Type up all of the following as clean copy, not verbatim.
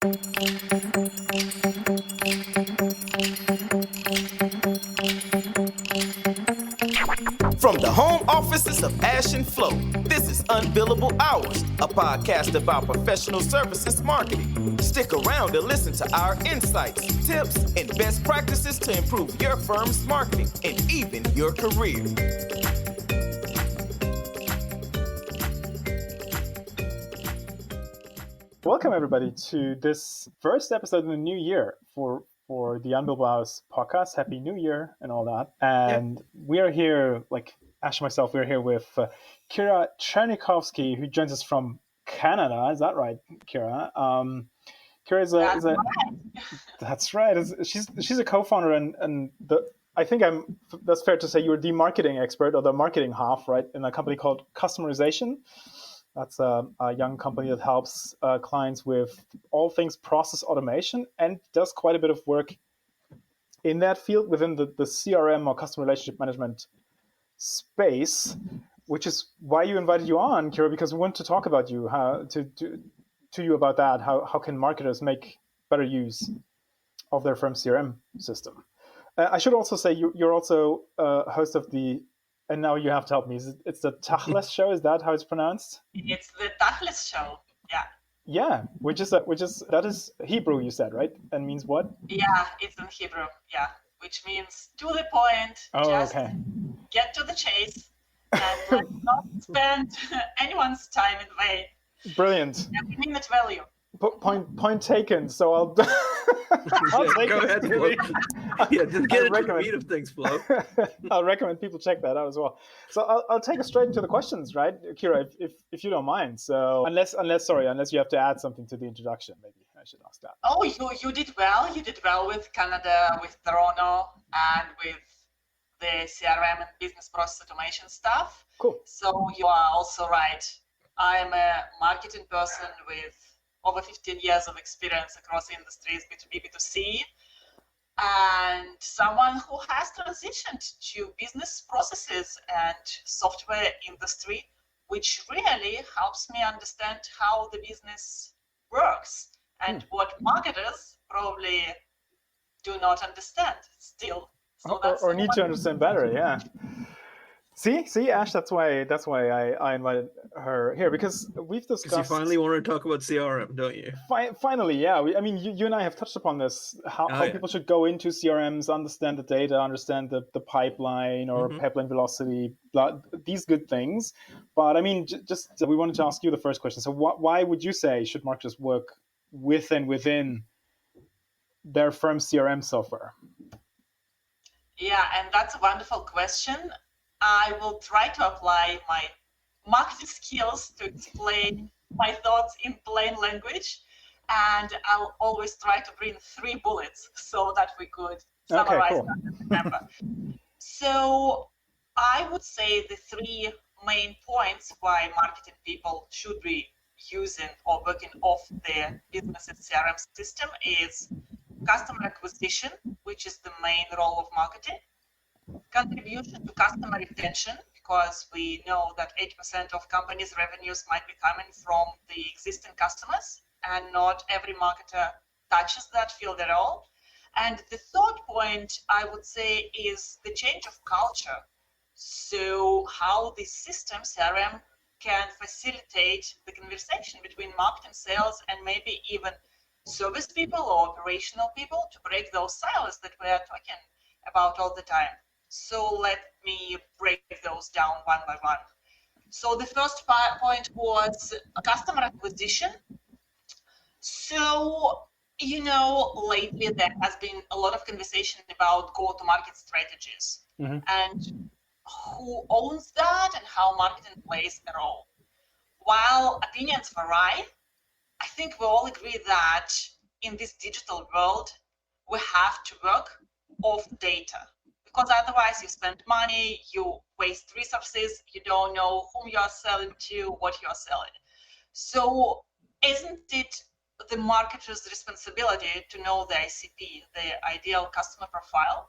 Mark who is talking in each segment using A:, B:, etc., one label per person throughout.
A: From the home offices of Ash and Flo, this is Unbillable Hours, a podcast about professional services marketing. Stick around to listen to our insights, tips, and best practices to improve your firm's marketing and even your career.
B: Welcome, everybody, to this first episode of the new year for the Unbillable Hours podcast. Happy New Year and all that. And we are here, like Ash and myself, we're here with Kira Tchernikovsky, who joins us from Canada. Is that right, Kira? Kira is a that's right. She's a co-founder, and I think that's fair to say you're the marketing expert, or the marketing half, right, in a company called Customerization. That's a young company that helps clients with all things process automation and does quite a bit of work in that field within the CRM or customer relationship management space, which is why you invited you on, Kira, because we want to talk about you, to you about that. How can marketers make better use of their firm's CRM system? I should also say you're also host of the, and now you have to help me. It's the Tachless Show. Is that how it's pronounced?
C: It's the Tachless Show. Yeah.
B: Yeah, which that is Hebrew, you said, right? And means what?
C: Yeah, it's in Hebrew. Yeah, which means to the point.
B: Oh,
C: just
B: okay.
C: Get to the chase, and let's not spend anyone's time in vain.
B: Brilliant.
C: Every minute value.
B: Point taken. So I'll take
D: go ahead, Flo. Yeah, just get into the meat of things, Flo.
B: I'll recommend people check that out as well. So I'll take us straight into the questions, right, Kira, if you don't mind. So unless you have to add something to the introduction, maybe I should ask that.
C: Oh, you did well. You did well with Canada, with Toronto, and with the CRM and business process automation stuff.
B: Cool.
C: So you are also right. I am a marketing person with over 15 years of experience across industries, B2B, B2C, and someone who has transitioned to business processes and software industry, which really helps me understand how the business works and what marketers probably do not understand still. So
B: or need to understand better, yeah. See, Ash, that's why I invited her here, because we've discussed.
D: Because you finally want to talk about CRM, don't you?
B: Finally, yeah. You and I have touched upon this, how people should go into CRMs, understand the data, understand the pipeline or pipeline velocity, these good things. But I mean, just we wanted to ask you the first question. So why would you say should marketers work within their firm's CRM software?
C: Yeah, and that's a wonderful question. I will try to apply my marketing skills to explain my thoughts in plain language, and I'll always try to bring 3 bullets so that we could summarize that and remember. So I would say the 3 main points why marketing people should be using or working off their business's CRM system is customer acquisition, which is the main role of marketing. Contribution to customer retention, because we know that 80% of companies' revenues might be coming from the existing customers, and not every marketer touches that field at all. And the third point, I would say, is the change of culture. So how the system, CRM, can facilitate the conversation between marketing, sales, and maybe even service people or operational people to break those silos that we are talking about all the time. So let me break those down one by one. So the first point was customer acquisition. So, lately there has been a lot of conversation about go-to-market strategies and who owns that and how marketing plays a role. While opinions vary, I think we all agree that in this digital world, we have to work off data. Because otherwise you spend money, you waste resources, you don't know whom you are selling to, what you are selling. So isn't it the marketer's responsibility to know the ICP, the ideal customer profile?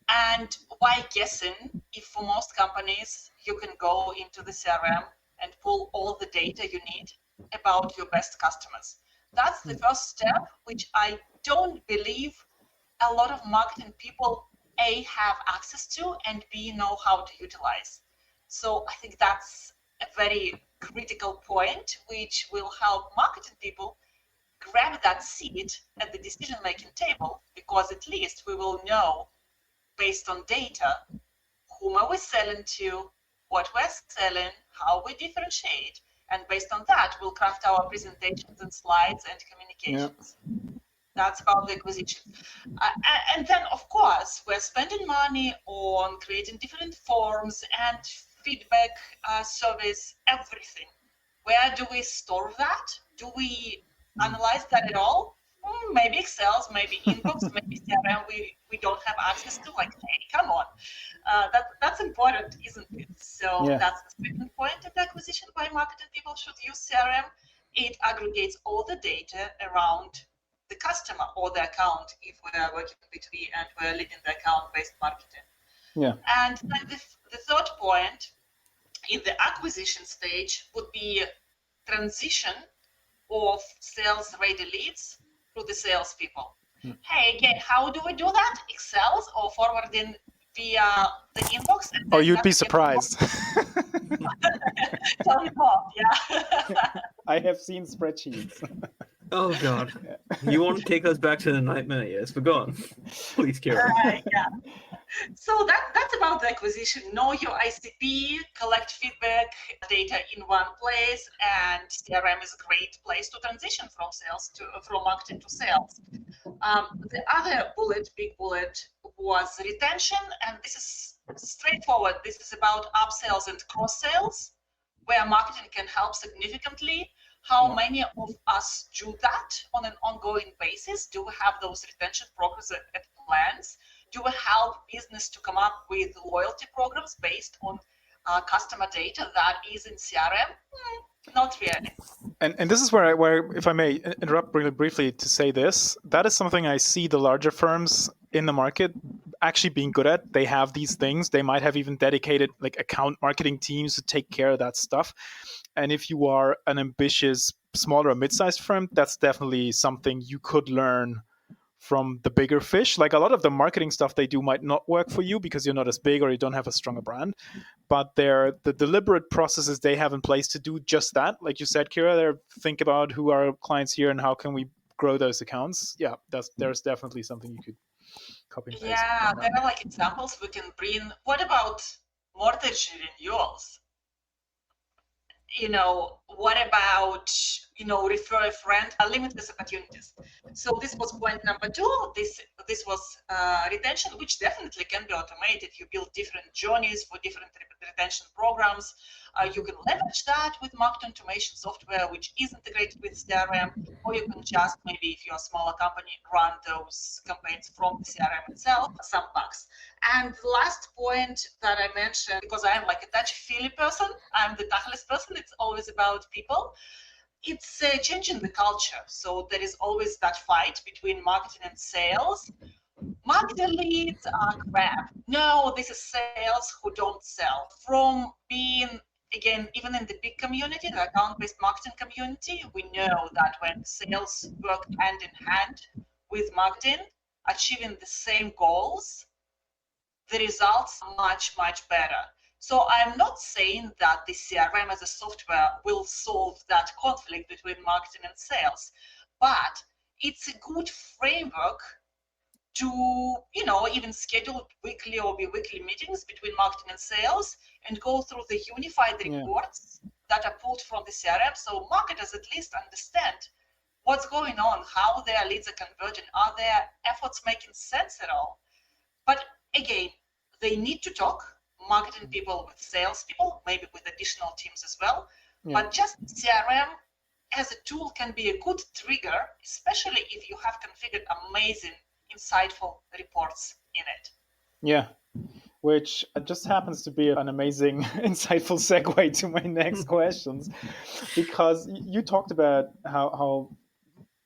C: And why guessing if for most companies you can go into the CRM and pull all the data you need about your best customers? That's the first step, which I don't believe a lot of marketing people A, have access to, and B, know how to utilize. So I think that's a very critical point, which will help marketing people grab that seat at the decision-making table, because at least we will know, based on data, whom are we selling to, what we're selling, how we differentiate, and based on that, we'll craft our presentations and slides and communications. That's about the acquisition. And then, of course, we're spending money on creating different forms and feedback, service, everything. Where do we store that? Do we analyze that at all? Maybe Excel, maybe inbox, maybe CRM we don't have access to. Like, hey, come on. That's important, isn't it? So that's the second point of the acquisition. Why marketing people should use CRM. It aggregates all the data around the customer or the account if we are working B2B and we're leading the account-based marketing. And then the third point in the acquisition stage would be transition of sales-ready leads to the salespeople. Hey, again, how do we do that? Excel or forwarding via the inbox?
B: Oh, you'd be surprised.
C: Tell me more, yeah.
B: I have seen spreadsheets.
D: Oh, God. You want to take us back to the nightmare years, but go on. Please, Kira.
C: Yeah. So that's about the acquisition. Know your ICP, collect feedback, data in one place, and CRM is a great place to transition from marketing to sales. The other bullet, big bullet, was retention, and this is straightforward. This is about upsells and cross sales, where marketing can help significantly. How many of us do that on an ongoing basis? Do we have those retention programs and plans? Do we help business to come up with loyalty programs based on customer data that is in CRM? Not really.
B: And this is where, if I may interrupt really briefly to say this, that is something I see the larger firms in the market actually being good at. They have these things. They might have even dedicated like account marketing teams to take care of that stuff. And if you are an ambitious, smaller or mid-sized firm, that's definitely something you could learn from the bigger fish. Like a lot of the marketing stuff they do might not work for you because you're not as big or you don't have a stronger brand. But the deliberate processes they have in place to do just that, like you said, Kira, they think about who are clients here and how can we grow those accounts. Yeah, there's definitely something you could copy and paste.
C: Yeah, there are like examples we can bring. What about mortgage renewals? What about, refer a friend, limitless opportunities. So this was point number 2. This was retention, which definitely can be automated. You build different journeys for different retention programs. You can leverage that with marketing automation software, which is integrated with CRM, or you can just, maybe if you're a smaller company, run those campaigns from the CRM itself, some bugs. And the last point that I mentioned, because I'm like a touchy-feely person, I'm the Tachless person, it's always about people. It's changing the culture. So there is always that fight between marketing and sales. Marketing leads are crap. No, this is sales who don't sell. From being, again, even in the big community, the account-based marketing community, we know that when sales work hand in hand with marketing, achieving the same goals, the results are much, much better. So I'm not saying that the CRM as a software will solve that conflict between marketing and sales, but it's a good framework to, even schedule weekly or bi-weekly meetings between marketing and sales and go through the unified reports that are pulled from the CRM, so marketers at least understand what's going on, how their leads are converting, are their efforts making sense at all. But again, they need to talk, marketing people with sales people, maybe with additional teams as well. But just CRM as a tool can be a good trigger, especially if you have configured amazing, insightful reports in it.
B: Yeah, which just happens to be an amazing, insightful segue to my next questions, because you talked about how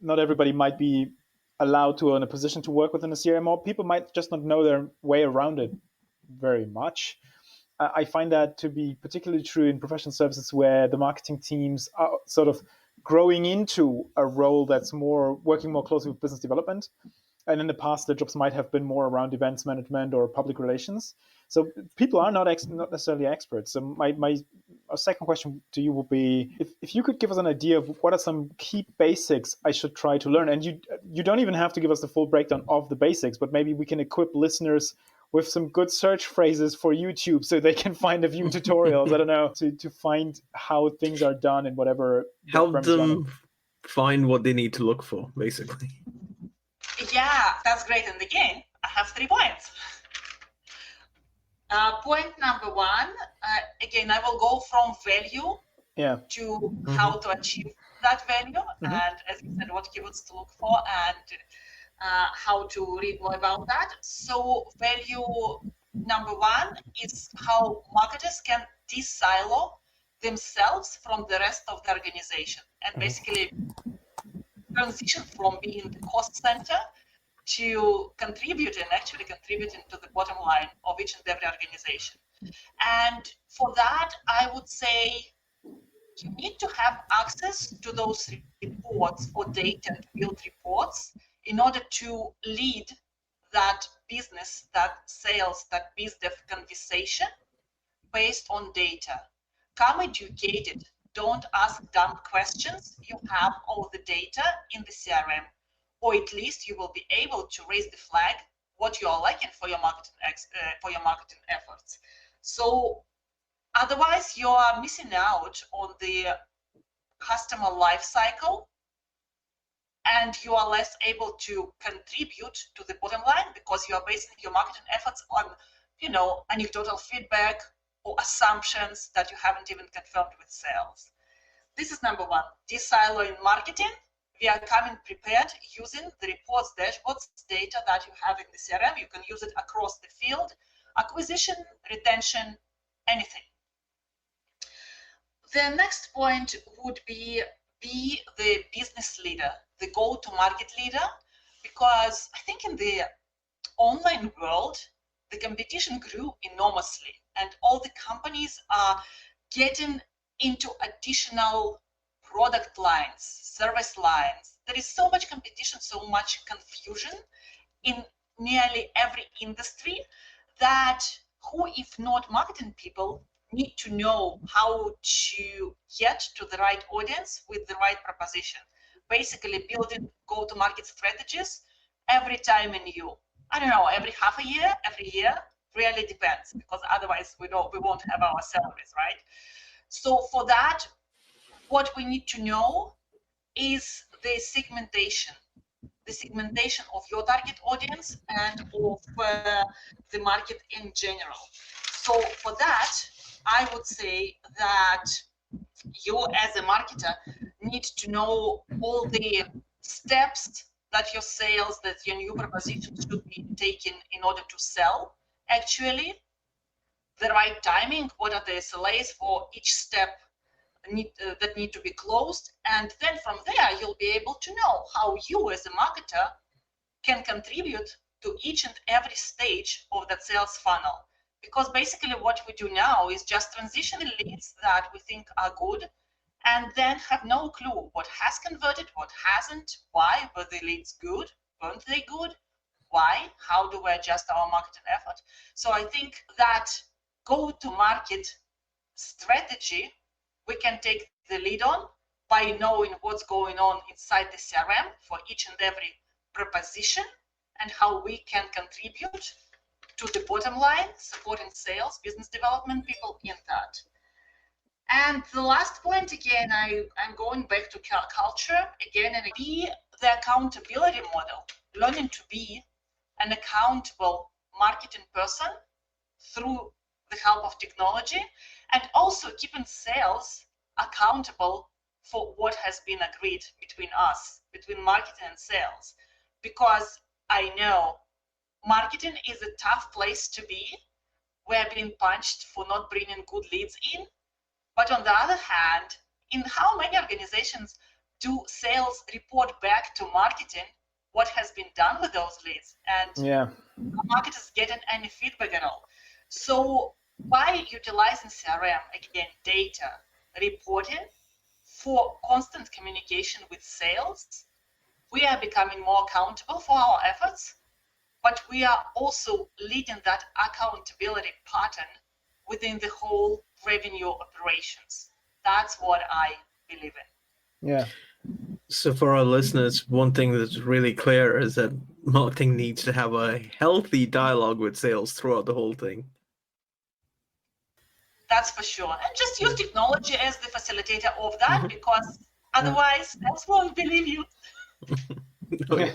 B: not everybody might be allowed to or in a position to work within a CRM, or people might just not know their way around it very much. I find that to be particularly true in professional services where the marketing teams are sort of growing into a role that's working more closely with business development. And in the past, the jobs might have been more around events management or public relations. So people are not necessarily experts. So my second question to you would be, if you could give us an idea of what are some key basics I should try to learn. And you don't even have to give us the full breakdown of the basics, but maybe we can equip listeners with some good search phrases for YouTube so they can find a few tutorials, I don't know, to find how things are done in whatever.
D: Help them find what they need to look for, basically.
C: Yeah, that's great. And again, I have 3 points. Point number 1, again, I will go from value to how to achieve that value, and as you said, what keywords to look for, and how to read more about that. So value number 1 is how marketers can de-silo themselves from the rest of the organization and basically transition from being the cost center to actually contributing to the bottom line of each and every organization. And for that, I would say you need to have access to those reports or data to build reports in order to lead that business, that sales, that biz dev conversation based on data. Come educated. Don't ask dumb questions. You have all the data in the CRM, or at least you will be able to raise the flag what you are lacking for your marketing efforts. So otherwise, you are missing out on the customer life cycle, and you are less able to contribute to the bottom line because you are basing your marketing efforts on, anecdotal feedback or assumptions that you haven't even confirmed with sales. This is number 1. De-silo in marketing. We are coming prepared using the reports, dashboards, data that you have in the CRM. You can use it across the field, acquisition, retention, anything. The next point would be the business leader, the go-to-market leader, because I think in the online world, the competition grew enormously, and all the companies are getting into additional product lines, service lines. There is so much competition, so much confusion in nearly every industry that who, if not marketing people, need to know how to get to the right audience with the right proposition. Basically building go-to-market strategies every time anew. I don't know, every half a year, every year, really depends, because otherwise we won't have our salaries, right? So for that, what we need to know is the segmentation of your target audience and of the market in general. So for that, I would say that you as a marketer need to know all the steps that your sales, that your new proposition should be taken in order to sell actually, the right timing, what are the SLAs for each step that need to be closed, and then from there you'll be able to know how you as a marketer can contribute to each and every stage of that sales funnel. Because basically what we do now is just transition the leads that we think are good, and then have no clue what has converted, what hasn't, why, were the leads good, weren't they good, why, how do we adjust our marketing effort. So I think that go-to-market strategy we can take the lead on by knowing what's going on inside the CRM for each and every proposition and how we can contribute to the bottom line, supporting sales, business development people in that. And the last point, again, I'm going back to culture again and be the accountability model, learning to be an accountable marketing person through the help of technology, and also keeping sales accountable for what has been agreed between us, between marketing and sales. Because I know marketing is a tough place to be. We're being punched for not bringing good leads in. But on the other hand, in how many organizations do sales report back to marketing what has been done with those leads? And marketers getting any feedback at all. So by utilizing CRM, again, data, reporting, for constant communication with sales. We are becoming more accountable for our efforts, but we are also leading that accountability pattern within the whole revenue operations. That's what I believe in.
B: Yeah.
D: So for our listeners, one thing that's really clear is that marketing needs to have a healthy dialogue with sales throughout the whole thing.
C: That's for sure. And just use technology as the facilitator of that, because otherwise sales won't believe you.
B: Yeah.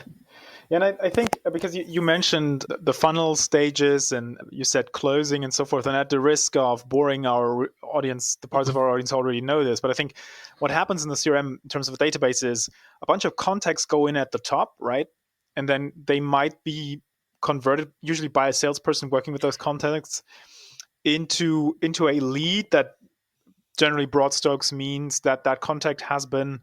B: And I think because you mentioned the funnel stages and you said closing and so forth, and at the risk of boring our audience, the parts of our audience already know this, but I think what happens in the CRM in terms of a database is a bunch of contacts go in at the top, right? And then they might be converted, usually by a salesperson working with those contacts, into a lead that generally broad strokes means that that contact has been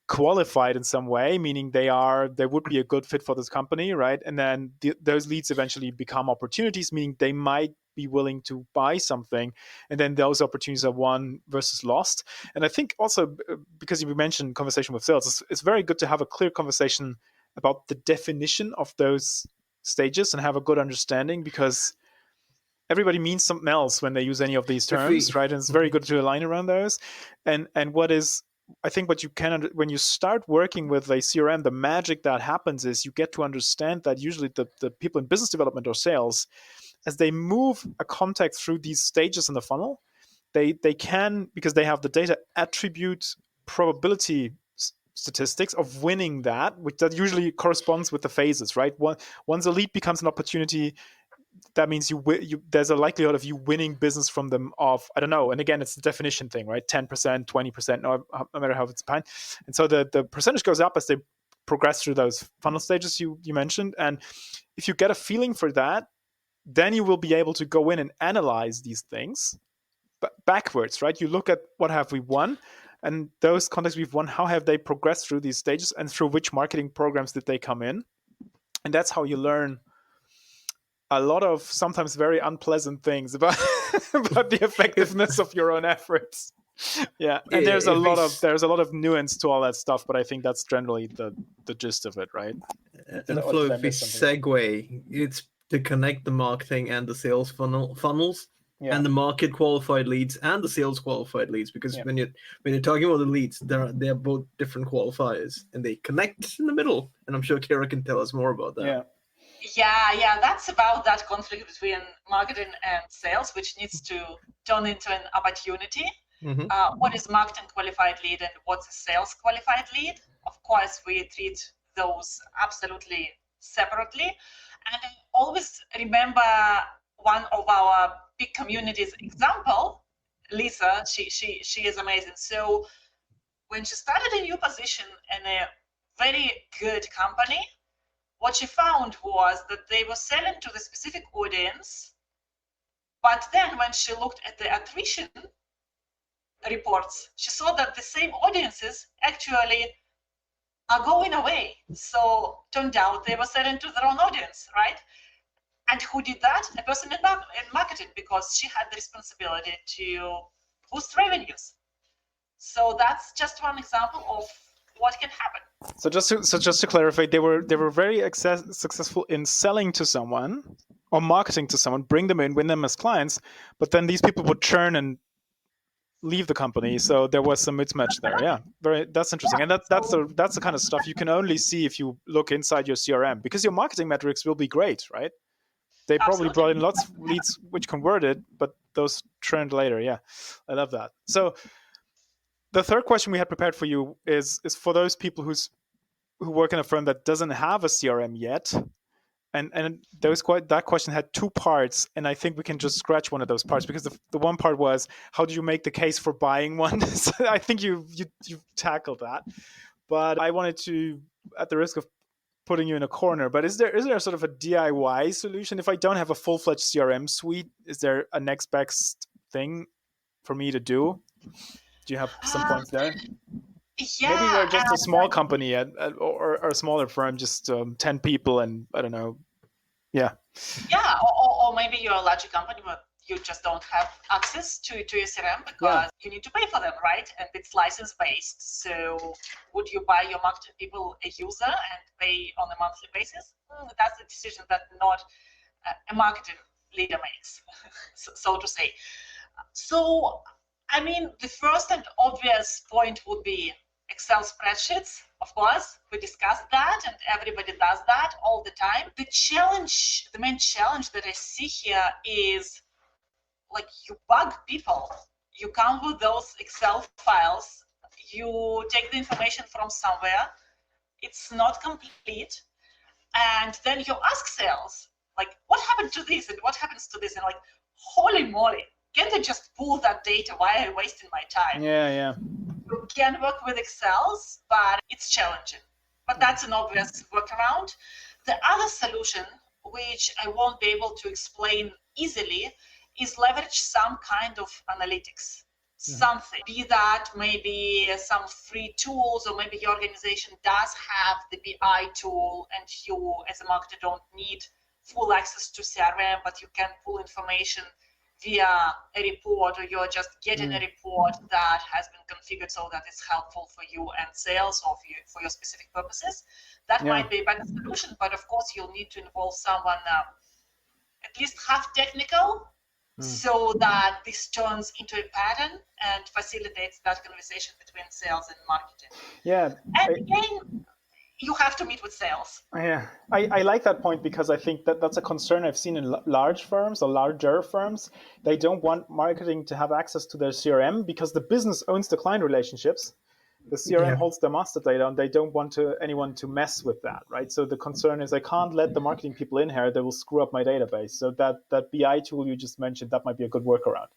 B: qualified in some way, meaning they would be a good fit for this company, right? And then those leads eventually become opportunities, meaning they might be willing to buy something, and then those opportunities are won versus lost. And I think also, because you mentioned conversation with sales, it's very good to have a clear conversation about the definition of those stages and have a good understanding, because everybody means something else when they use any of these terms, right? And it's very good to align around those. And what is, I think what you can, when you start working with a CRM, the magic that happens is you get to understand that usually the people in business development or sales, as they move a contact through these stages in the funnel, they can, because they have the data, attribute probability statistics of winning that, which that usually corresponds with the phases, right? Once a lead becomes an opportunity, that means there's a likelihood of you winning business from them of, I don't know, and again, it's the definition thing, right? 10%, 20%, no matter how it's defined. And so the percentage goes up as they progress through those funnel stages you mentioned. And if you get a feeling for that, then you will be able to go in and analyze these things backwards, right? You look at what have we won, and those contacts we've won, how have they progressed through these stages, and through which marketing programs did they come in? And that's how you learn a lot of sometimes very unpleasant things about the effectiveness of your own efforts. Yeah, and there's a lot of nuance to all that stuff, but I think that's generally the gist of it, right?
D: And Flo, if we segue, it's to connect the marketing and the sales funnels, and the market qualified leads and the sales qualified leads, because when you're talking about the leads, they're both different qualifiers and they connect in the middle. And I'm sure Kira can tell us more about that.
C: Yeah, that's about that conflict between marketing and sales, which needs to turn into an opportunity. What is marketing qualified lead and what's a sales qualified lead? Of course, we treat those absolutely separately. And I always remember one of our big communities example, Lisa. She is amazing. So when she started a new position in a very good company, what she found was that they were selling to the specific audience, but then when she looked at the attrition reports, she saw that the same audiences actually are going away. So turned out they were selling to the wrong audience, right? And who did that? A person in marketing, because she had the responsibility to boost revenues. So that's just one example of what can happen.
B: So just to clarify, they were very successful in selling to someone or marketing to someone, bring them in, win them as clients, but then these people would churn and leave the company. So there was some mismatch there. Yeah, that's interesting. And that's the kind of stuff you can only see if you look inside your CRM, because your marketing metrics will be great, right? They probably brought in lots of leads which converted, but those churned later. Yeah, I love that. So the third question we had prepared for you is for those people who work in a firm that doesn't have a CRM yet, and that question had two parts, and I think we can just scratch one of those parts, because the one part was, how do you make the case for buying one? So I think you tackled that, but I wanted to, at the risk of putting you in a corner, but is there sort of a DIY solution? If I don't have a full-fledged CRM suite, is there a next best thing for me to do? Do you have some points there?
C: Yeah,
B: maybe you're just a small company or a smaller firm, just 10 people, and I don't know. Yeah,
C: or maybe you're a larger company, but you just don't have access to your CRM because you need to pay for them, right? And it's license based. So would you buy your marketing people a user and pay on a monthly basis? That's a decision that not a marketing leader makes, so to say. So, I mean, the first and obvious point would be Excel spreadsheets. Of course, we discussed that and everybody does that all the time. The main challenge that I see here is like you bug people. You come with those Excel files, you take the information from somewhere, it's not complete, and then you ask sales, like, what happened to this and what happens to this? And like, holy moly, can't I just pull that data? Why are you wasting my time?
B: Yeah.
C: You can work with Excels, but it's challenging. But that's an obvious workaround. The other solution, which I won't be able to explain easily, is leverage some kind of analytics. Something, be that maybe some free tools, or maybe your organization does have the BI tool and you as a marketer don't need full access to CRM, but you can pull information via a report, or you're just getting a report that has been configured so that it's helpful for you and sales, or for your specific purposes. That might be a better solution, but of course you'll need to involve someone at least half technical, so that this turns into a pattern and facilitates that conversation between sales and marketing.
B: Yeah.
C: And again, you have to meet with sales.
B: Yeah, I like that point, because I think that's a concern I've seen in large firms or larger firms. They don't want marketing to have access to their CRM because the business owns the client relationships. The CRM holds the master data, and they don't want anyone to mess with that, right? So the concern is I can't let the marketing people in here; they will screw up my database. So that BI tool you just mentioned, that might be a good workaround,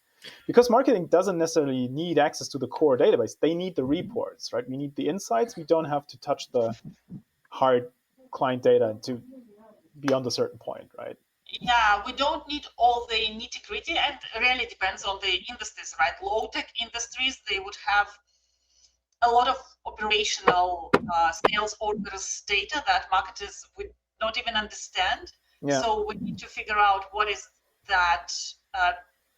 B: because marketing doesn't necessarily need access to the core database. They need the reports, right? We need the insights. We don't have to touch the hard client data to beyond a certain point, right?
C: Yeah, we don't need all the nitty-gritty, and it really depends on the industries, right? Low-tech industries, they would have a lot of operational sales orders data that marketers would not even understand. So we need to figure out what is that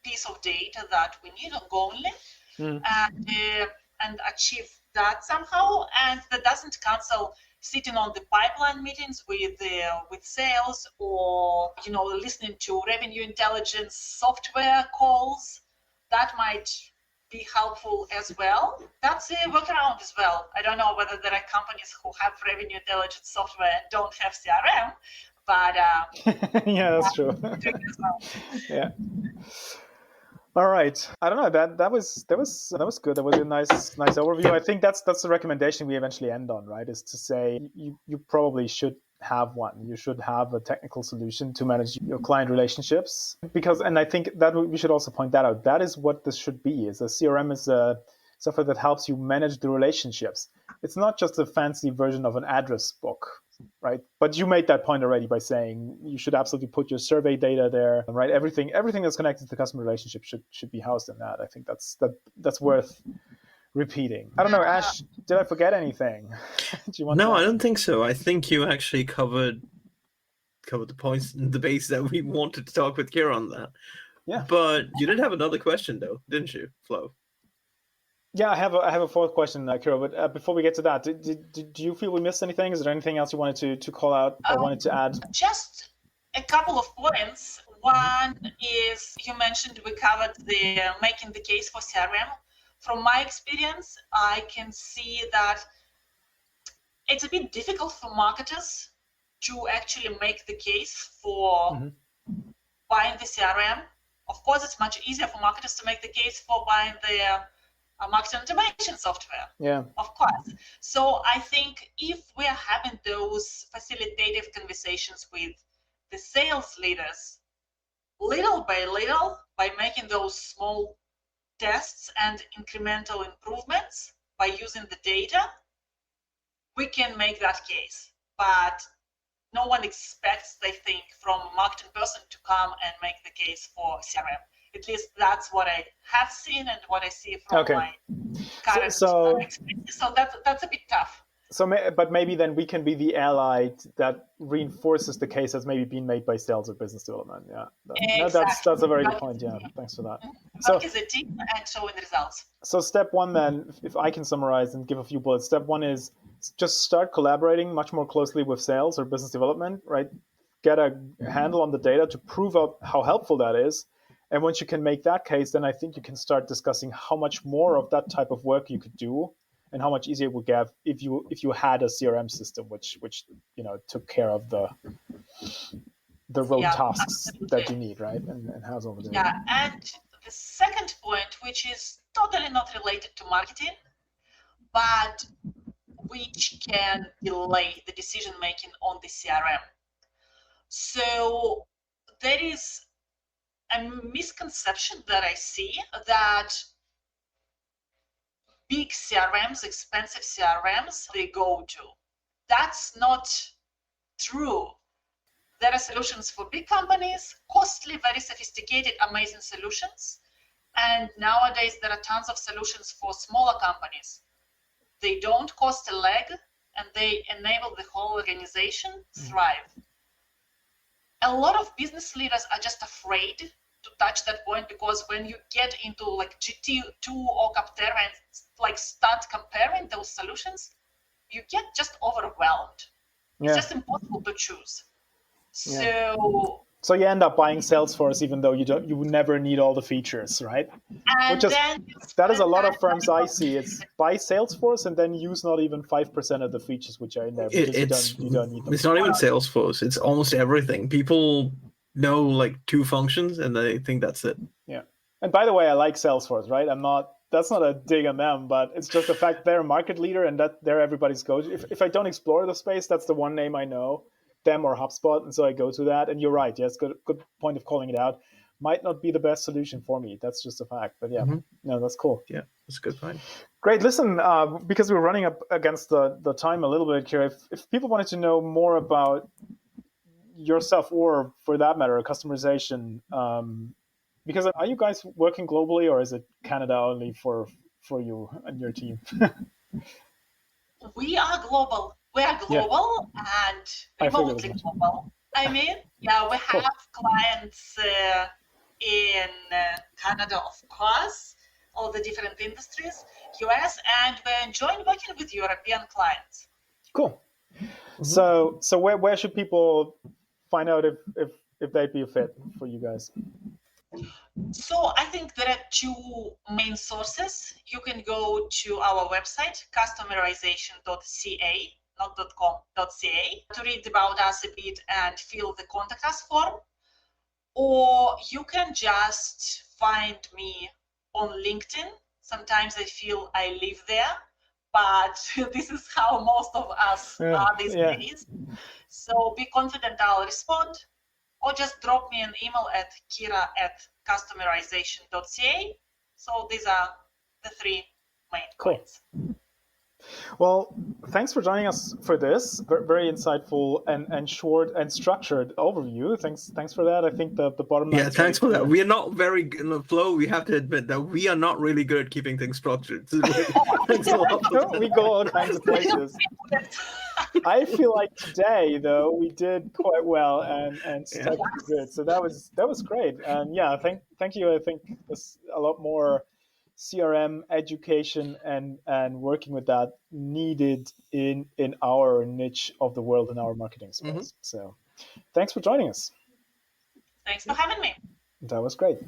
C: piece of data that we need ongoingly, and achieve that somehow. And that doesn't cancel sitting on the pipeline meetings with sales, or listening to revenue intelligence software calls. That might be helpful as well. That's a workaround as well. I don't know whether there are companies who have revenue intelligence software and don't have CRM, but
B: yeah, that's true. Yeah. All right. I don't know. That was good. That was a nice overview. I think that's the recommendation we eventually end on, right? Is to say you probably should have one. You should have a technical solution to manage your client relationships, and I think that we should also point that out. That is what this should be. Is a CRM is a software that helps you manage the relationships. It's not just a fancy version of an address book, right? But you made that point already by saying you should absolutely put your survey data there, right? Everything that's connected to the customer relationship should be housed in that. I think that's worth repeating. I don't know, Ash, did I forget anything?
D: Do you want I don't think so. I think you actually covered the points and the base that we wanted to talk with Kira on that.
B: Yeah.
D: But you did have another question though, didn't you, Flo?
B: Yeah, I have a fourth question, Kira. But before we get to that, do you feel we missed anything? Is there anything else you wanted to call out or wanted to add?
C: Just a couple of points. One is, you mentioned we covered the making the case for CRM. From my experience, I can see that it's a bit difficult for marketers to actually make the case for buying the CRM. Of course, it's much easier for marketers to make the case for buying the marketing automation software.
B: Yeah.
C: Of course. So I think if we are having those facilitative conversations with the sales leaders, little by little, by making those small tests and incremental improvements by using the data, we can make that case. But no one expects, they think, from a marketing person to come and make the case for CRM. At least that's what I have seen and what I see from my current experience. So that's a bit tough.
B: But maybe then we can be the ally that reinforces the case that's maybe been made by sales or business development. Yeah, that's a very good point. Yeah, thanks for that.
C: Work as a team and showing results.
B: So step one then, if I can summarize and give a few bullets, step one is just start collaborating much more closely with sales or business development, right? Get a handle on the data to prove out how helpful that is. And once you can make that case, then I think you can start discussing how much more of that type of work you could do and how much easier it would get if you had a CRM system which took care of the road tasks that you need, right? And has all the data.
C: Yeah, and the second point, which is totally not related to marketing, but which can delay the decision making on the CRM. So there is a misconception that I see that big CRMs, expensive CRMs, they go to. That's not true. There are solutions for big companies, costly, very sophisticated, amazing solutions. And nowadays, there are tons of solutions for smaller companies. They don't cost a leg, and they enable the whole organization thrive. A lot of business leaders are just afraid to touch that point, because when you get into like GT2 or Capterra and like start comparing those solutions, you get just overwhelmed. It's just impossible to choose.
B: So you end up buying Salesforce even though you would never need all the features, right?
C: And
B: that is a lot of firms I see. It's buy Salesforce and then use not even 5% of the features which are in there because you don't need them.
D: It's not even Salesforce. It's almost everything. People know like 2 functions and they think that's it.
B: Yeah. And by the way, I like Salesforce, right? That's not a dig on them, but it's just the fact they're a market leader and that they're everybody's go-to. If I don't explore the space, that's the one name I know, them or HubSpot, and so I go to that. And you're right, yes, good point of calling it out. Might not be the best solution for me. That's just a fact. But yeah, no, that's cool.
D: Yeah, that's a good point.
B: Great. Listen, because we're running up against the time a little bit here, if people wanted to know more about yourself or for that matter, customerization, because are you guys working globally or is it Canada only for you and your team?
C: We are global. We are global and remotely global. I mean, we have clients in Canada, of course, all the different industries, US, and we're enjoying working with European clients.
B: Cool. So where should people find out if they'd be a fit for you guys?
C: So I think there are 2 main sources. You can go to our website, customerization.ca, not .com.ca, to read about us a bit and fill the contact us form. Or you can just find me on LinkedIn. Sometimes I feel I live there, but this is how most of us are these days. So be confident I'll respond. Or just drop me an email at kira@customerization.ca. So these are the 3 main points.
B: Well, thanks for joining us for this very insightful and short and structured overview. Thanks for that. I think the bottom line.
D: Yeah, thanks for that. We are not very good in the flow. We have to admit that we are not really good at keeping things structured.
B: We go all kinds of places. I feel like today, though, we did quite well and stuck good. So that was great. And thank you. I think there's a lot more CRM education and working with that needed in our niche of the world in our marketing space. So thanks for joining us.
C: Thanks for having me.
B: That was great.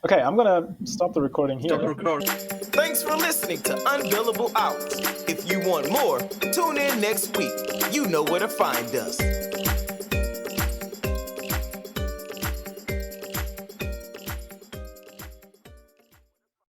B: Okay, I'm going to stop the recording here.
A: Thanks for listening to Unbillable Hours. If you want more, tune in next week. You know where to find us.